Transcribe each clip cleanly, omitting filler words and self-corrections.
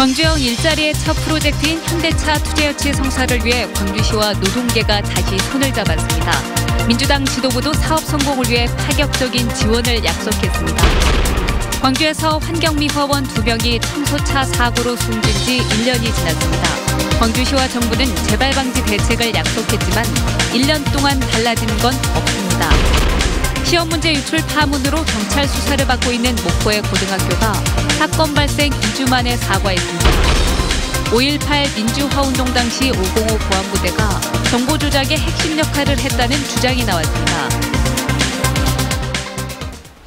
광주형 일자리의 첫 프로젝트인 현대차 투자유치 성사를 위해 광주시와 노동계가 다시 손을 잡았습니다. 민주당 지도부도 사업 성공을 위해 파격적인 지원을 약속했습니다. 광주에서 환경미화원 2명이 청소차 사고로 숨진 지 1년이 지났습니다. 광주시와 정부는 재발 방지 대책을 약속했지만 1년 동안 달라진 건 없습니다. 시험 문제 유출 파문으로 경찰 수사를 받고 있는 목포의 고등학교가 사건 발생 2주 만에 사과했습니다. 5.18 민주화운동 당시 505 보안부대가 정보 조작의 핵심 역할을 했다는 주장이 나왔습니다.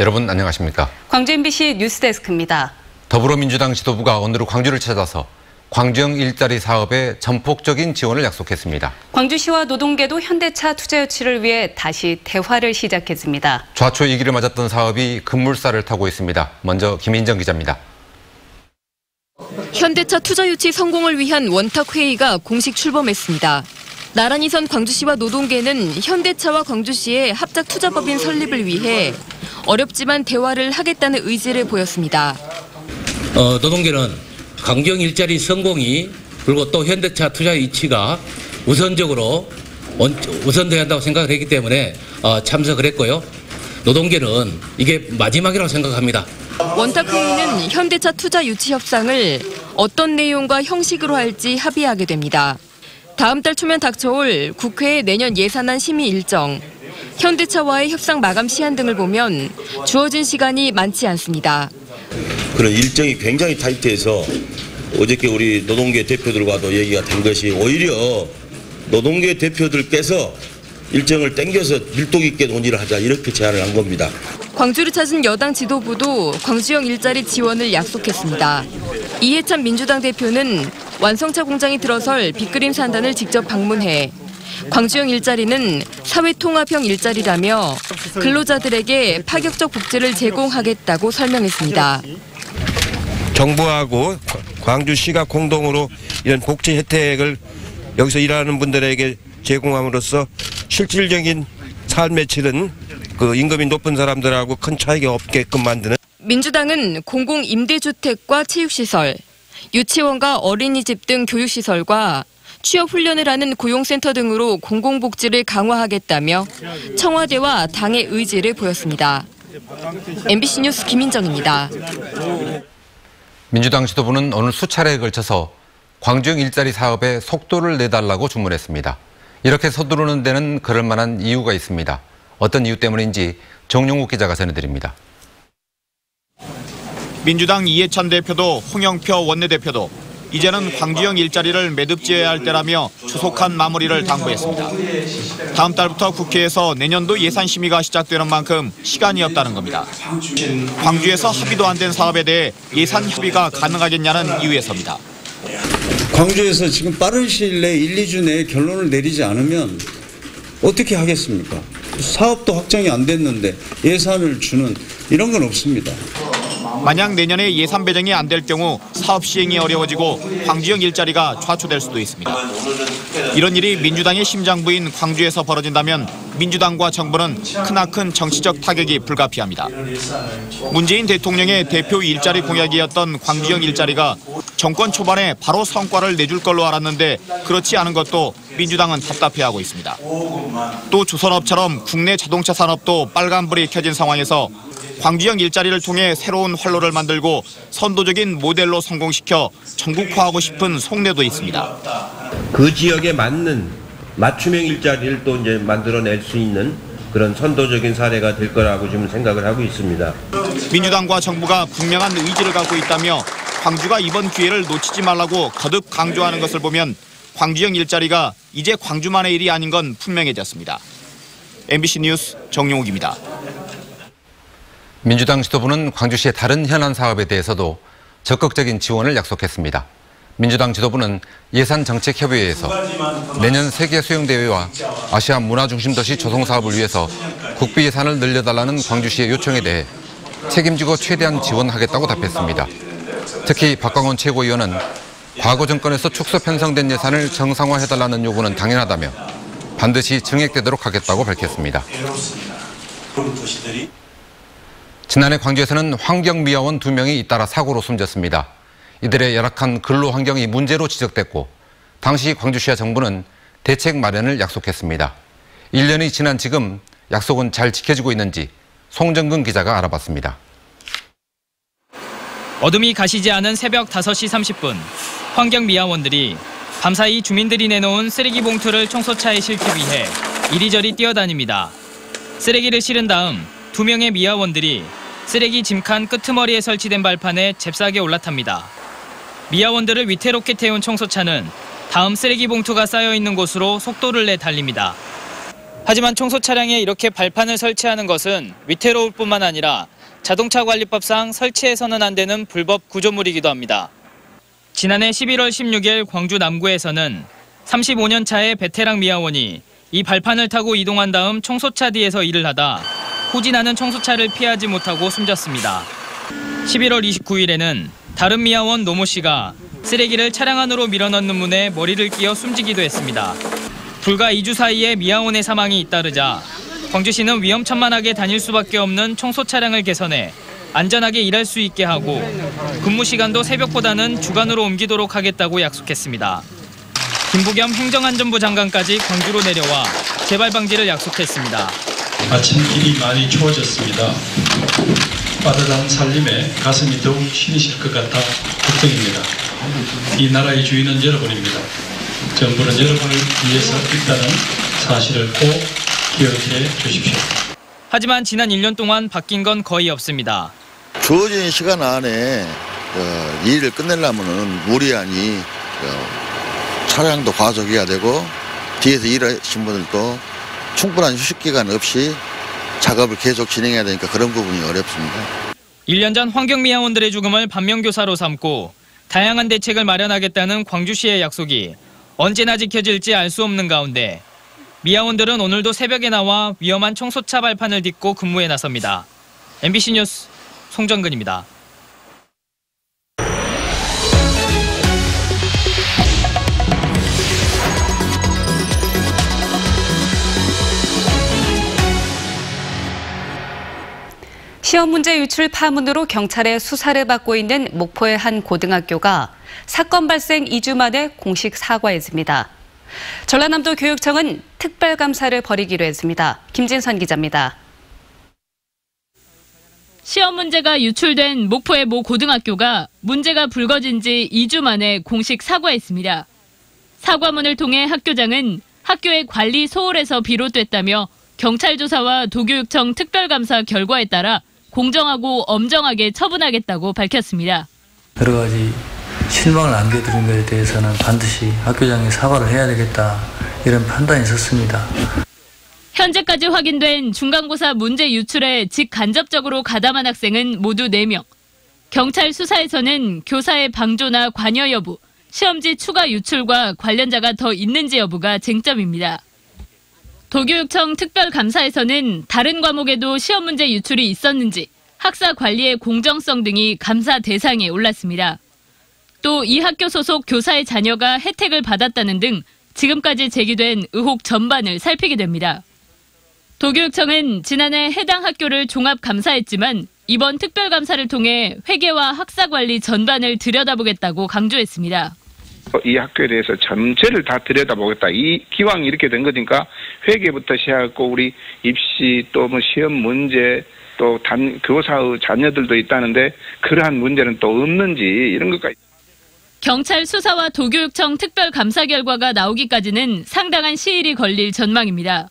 여러분 안녕하십니까? 광주 MBC 뉴스데스크입니다. 더불어민주당 지도부가 오늘 광주를 찾아서 광주형 일자리 사업에 전폭적인 지원을 약속했습니다. 광주시와 노동계도 현대차 투자 유치를 위해 다시 대화를 시작했습니다. 좌초 위기를 맞았던 사업이 급물살을 타고 있습니다. 먼저 김인정 기자입니다. 현대차 투자 유치 성공을 위한 원탁회의가 공식 출범했습니다. 나란히 선 광주시와 노동계는 현대차와 광주시의 합작 투자법인 설립을 위해 어렵지만 대화를 하겠다는 의지를 보였습니다. 노동계는 광주형 일자리 성공이 그리고 또 현대차 투자 유치가 우선적으로 우선돼야 한다고 생각을 했기 때문에 참석을 했고요. 노동계는 이게 마지막이라고 생각합니다. 원탁회의는 현대차 투자 유치 협상을 어떤 내용과 형식으로 할지 합의하게 됩니다. 다음 달 초면 닥쳐올 국회의 내년 예산안 심의 일정, 현대차와의 협상 마감 시한 등을 보면 주어진 시간이 많지 않습니다. 그런 일정이 굉장히 타이트해서 어저께 우리 노동계 대표들과도 얘기가 된 것이 오히려 노동계 대표들께서 일정을 땡겨서 밀도 있게 논의를 하자 이렇게 제안을 한 겁니다. 광주를 찾은 여당 지도부도 광주형 일자리 지원을 약속했습니다. 이해찬 민주당 대표는 완성차 공장이 들어설 빅그림 산단을 직접 방문해 광주형 일자리는 사회통합형 일자리라며 근로자들에게 파격적 복지를 제공하겠다고 설명했습니다. 정부하고 광주시가 공동으로 이런 복지 혜택을 여기서 일하는 분들에게 제공함으로써 실질적인 삶의 질은 그 임금이 높은 사람들하고 큰 차이가 없게끔 만드는. 민주당은 공공임대주택과 체육시설, 유치원과 어린이집 등 교육시설과 취업훈련을 하는 고용센터 등으로 공공복지를 강화하겠다며 청와대와 당의 의지를 보였습니다. MBC 뉴스 김인정입니다. 민주당 지도부는 오늘 수차례에 걸쳐서 광주형 일자리 사업에 속도를 내달라고 주문했습니다. 이렇게 서두르는 데는 그럴 만한 이유가 있습니다. 어떤 이유 때문인지 정용욱 기자가 전해드립니다. 민주당 이해찬 대표도 홍영표 원내대표도 이제는 광주형 일자리를 매듭지어야 할 때라며 조속한 마무리를 당부했습니다. 다음 달부터 국회에서 내년도 예산 심의가 시작되는 만큼 시간이 없다는 겁니다. 광주에서 합의도 안 된 사업에 대해 예산 협의가 가능하겠냐는 이유에서입니다. 광주에서 지금 빠른 시일 내에 1, 2주 내에 결론을 내리지 않으면 어떻게 하겠습니까? 사업도 확정이 안 됐는데 예산을 주는 이런 건 없습니다. 만약 내년에 예산 배정이 안 될 경우 사업 시행이 어려워지고 광주형 일자리가 좌초될 수도 있습니다. 이런 일이 민주당의 심장부인 광주에서 벌어진다면 민주당과 정부는 크나큰 정치적 타격이 불가피합니다. 문재인 대통령의 대표 일자리 공약이었던 광주형 일자리가 정권 초반에 바로 성과를 내줄 걸로 알았는데 그렇지 않은 것도 민주당은 답답해하고 있습니다. 또 조선업처럼 국내 자동차 산업도 빨간불이 켜진 상황에서 광주형 일자리를 통해 새로운 활로를 만들고 선도적인 모델로 성공시켜 전국화하고 싶은 속내도 있습니다. 그 지역에 맞는 맞춤형 일자리를 또 이제 만들어낼 수 있는 그런 선도적인 사례가 될 거라고 지금 생각을 하고 있습니다. 민주당과 정부가 분명한 의지를 갖고 있다며 광주가 이번 기회를 놓치지 말라고 거듭 강조하는 것을 보면 광주형 일자리가 이제 광주만의 일이 아닌 건 분명해졌습니다. MBC 뉴스 정용욱입니다. 민주당 지도부는 광주시의 다른 현안 사업에 대해서도 적극적인 지원을 약속했습니다. 민주당 지도부는 예산정책협의회에서 내년 세계수영대회와 아시아 문화중심도시 조성사업을 위해서 국비 예산을 늘려달라는 광주시의 요청에 대해 책임지고 최대한 지원하겠다고 답했습니다. 특히 박광원 최고위원은 과거 정권에서 축소 편성된 예산을 정상화해달라는 요구는 당연하다며 반드시 증액되도록 하겠다고 밝혔습니다. 지난해 광주에서는 환경미화원 2명이 잇따라 사고로 숨졌습니다. 이들의 열악한 근로 환경이 문제로 지적됐고 당시 광주시와 정부는 대책 마련을 약속했습니다. 1년이 지난 지금 약속은 잘 지켜지고 있는지 송정근 기자가 알아봤습니다. 어둠이 가시지 않은 새벽 5시 30분, 환경미화원들이 밤사이 주민들이 내놓은 쓰레기 봉투를 청소차에 싣기 위해 이리저리 뛰어다닙니다. 쓰레기를 실은 다음 2명의 미화원들이 쓰레기 짐칸 끄트머리에 설치된 발판에 잽싸게 올라탑니다. 미화원들을 위태롭게 태운 청소차는 다음 쓰레기 봉투가 쌓여있는 곳으로 속도를 내 달립니다. 하지만 청소 차량에 이렇게 발판을 설치하는 것은 위태로울 뿐만 아니라 자동차관리법상 설치해서는 안 되는 불법 구조물이기도 합니다. 지난해 11월 16일 광주 남구에서는 35년 차의 베테랑 미화원이 이 발판을 타고 이동한 다음 청소차 뒤에서 일을 하다 후진하는 청소차를 피하지 못하고 숨졌습니다. 11월 29일에는 다른 미화원 노모 씨가 쓰레기를 차량 안으로 밀어넣는 문에 머리를 끼어 숨지기도 했습니다. 불과 2주 사이에 미화원의 사망이 잇따르자 광주시는 위험천만하게 다닐 수밖에 없는 청소 차량을 개선해 안전하게 일할 수 있게 하고 근무 시간도 새벽보다는 주간으로 옮기도록 하겠다고 약속했습니다. 김부겸 행정안전부 장관까지 광주로 내려와 재발 방지를 약속했습니다. 아침 길이 많이 추워졌습니다. 빠듯한 살림에 가슴이 더욱 시리실 것 같아 걱정입니다. 이 나라의 주인은 여러분입니다. 정부는 여러분을 위해서 있다는 사실을 꼭 기억해 주십시오. 하지만 지난 1년 동안 바뀐 건 거의 없습니다. 주어진 시간 안에 일을 끝내려면 무리하니 차량도 과속해야 되고 뒤에서 일하신 분들도 충분한 휴식 기간 없이 작업을 계속 진행해야 되니까 그런 부분이 어렵습니다. 1년 전 환경미화원들의 죽음을 반면교사로 삼고 다양한 대책을 마련하겠다는 광주시의 약속이 언제나 지켜질지 알 수 없는 가운데 미화원들은 오늘도 새벽에 나와 위험한 청소차 발판을 딛고 근무에 나섭니다. MBC 뉴스 송정근입니다. 시험 문제 유출 파문으로 경찰의 수사를 받고 있는 목포의 한 고등학교가 사건 발생 2주 만에 공식 사과했습니다. 전라남도 교육청은 특별감사를 벌이기로 했습니다. 김진선 기자입니다. 시험 문제가 유출된 목포의 모 고등학교가 문제가 불거진 지 2주 만에 공식 사과했습니다. 사과문을 통해 학교장은 학교의 관리 소홀에서 비롯됐다며 경찰 조사와 도교육청 특별감사 결과에 따라 공정하고 엄정하게 처분하겠다고 밝혔습니다. 여러 가지 실망을 안겨드린 것에 대해서는 반드시 학교장이 사과를 해야 되겠다 이런 판단이 있었습니다. 현재까지 확인된 중간고사 문제 유출에 직간접적으로 가담한 학생은 모두 4명. 경찰 수사에서는 교사의 방조나 관여 여부, 시험지 추가 유출과 관련자가 더 있는지 여부가 쟁점입니다. 도교육청 특별감사에서는 다른 과목에도 시험 문제 유출이 있었는지, 학사 관리의 공정성 등이 감사 대상에 올랐습니다. 또 이 학교 소속 교사의 자녀가 혜택을 받았다는 등 지금까지 제기된 의혹 전반을 살피게 됩니다. 도교육청은 지난해 해당 학교를 종합감사했지만 이번 특별감사를 통해 회계와 학사관리 전반을 들여다보겠다고 강조했습니다. 이 학교에 대해서 전체를 다 들여다보겠다. 이 기왕 이렇게 된 거니까 회계부터 시작하고 우리 입시 또 뭐 시험 문제 또 교사의 자녀들도 있다는데 그러한 문제는 또 없는지 이런 것까지. 경찰 수사와 도교육청 특별감사 결과가 나오기까지는 상당한 시일이 걸릴 전망입니다.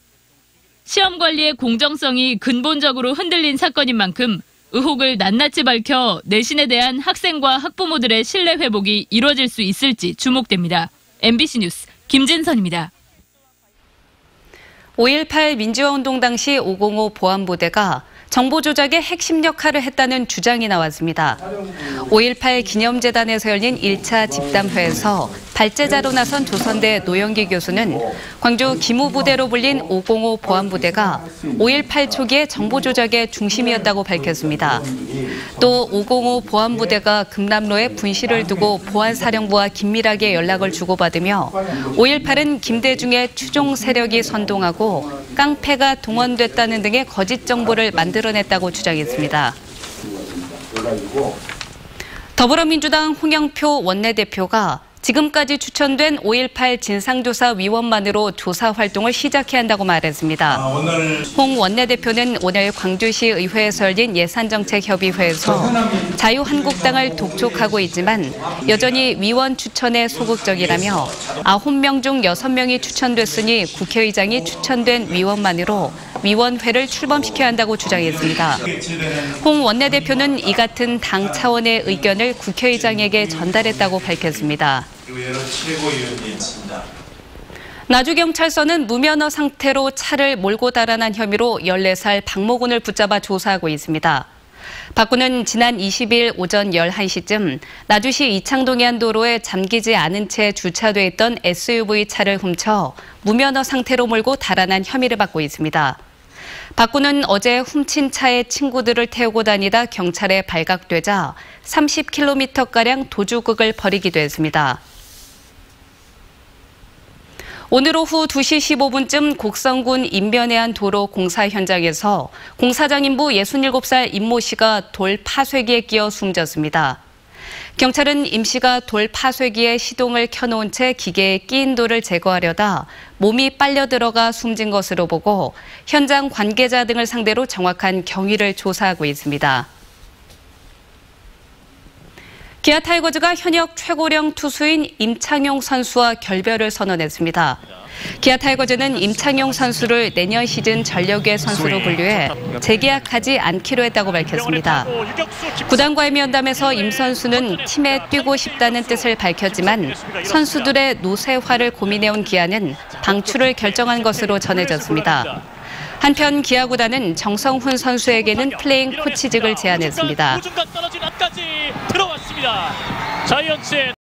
시험 관리의 공정성이 근본적으로 흔들린 사건인 만큼 의혹을 낱낱이 밝혀 내신에 대한 학생과 학부모들의 신뢰 회복이 이루어질 수 있을지 주목됩니다. MBC 뉴스 김진선입니다. 5.18 민주화운동 당시 505 보안부대가 정보 조작의 핵심 역할을 했다는 주장이 나왔습니다. 5.18 기념재단에서 열린 1차 집담회에서 발제자로 나선 조선대 노영기 교수는 광주 기무부대로 불린 505 보안부대가 5.18 초기의 정보 조작의 중심이었다고 밝혔습니다. 또 505 보안부대가 금남로에 분실을 두고 보안사령부와 긴밀하게 연락을 주고받으며 5.18은 김대중의 추종 세력이 선동하고 깡패가 동원됐다는 등의 거짓 정보를 만들어냈다고 주장했습니다. 더불어민주당 홍영표 원내대표가 지금까지 추천된 5.18 진상조사위원만으로 조사 활동을 시작해야 한다고 말했습니다. 홍 원내대표는 오늘 광주시 의회에서 열린 예산정책협의회에서 자유한국당을 독촉하고 있지만 여전히 위원 추천에 소극적이라며 9명 중 6명이 추천됐으니 국회의장이 추천된 위원만으로 위원회를 출범시켜야 한다고 주장했습니다. 홍 원내대표는 이 같은 당 차원의 의견을 국회의장에게 전달했다고 밝혔습니다. 나주경찰서는 무면허 상태로 차를 몰고 달아난 혐의로 14살 박모군을 붙잡아 조사하고 있습니다. 박 군은 지난 20일 오전 11시쯤 나주시 이창동의 한 도로에 잠기지 않은 채 주차돼 있던 SUV 차를 훔쳐 무면허 상태로 몰고 달아난 혐의를 받고 있습니다. 박 군은 어제 훔친 차에 친구들을 태우고 다니다 경찰에 발각되자 30km가량 도주극을 벌이기도 했습니다. 오늘 오후 2시 15분쯤 곡성군 인변의 한 도로 공사 현장에서 공사장 인부 67살 임모 씨가 돌 파쇄기에 끼어 숨졌습니다. 경찰은 임 씨가 돌 파쇄기에 시동을 켜놓은 채 기계에 끼인 돌을 제거하려다 몸이 빨려 들어가 숨진 것으로 보고 현장 관계자 등을 상대로 정확한 경위를 조사하고 있습니다. 기아 타이거즈가 현역 최고령 투수인 임창용 선수와 결별을 선언했습니다. 기아 타이거즈는 임창용 선수를 내년 시즌 전력의 선수로 분류해 재계약하지 않기로 했다고 밝혔습니다. 구단과의 면담에서 임 선수는 팀에 뛰고 싶다는 뜻을 밝혔지만 선수들의 노쇠화를 고민해온 기아는 방출을 결정한 것으로 전해졌습니다. 한편 기아 구단은 정성훈 선수에게는 플레잉 코치직을 제안했습니다.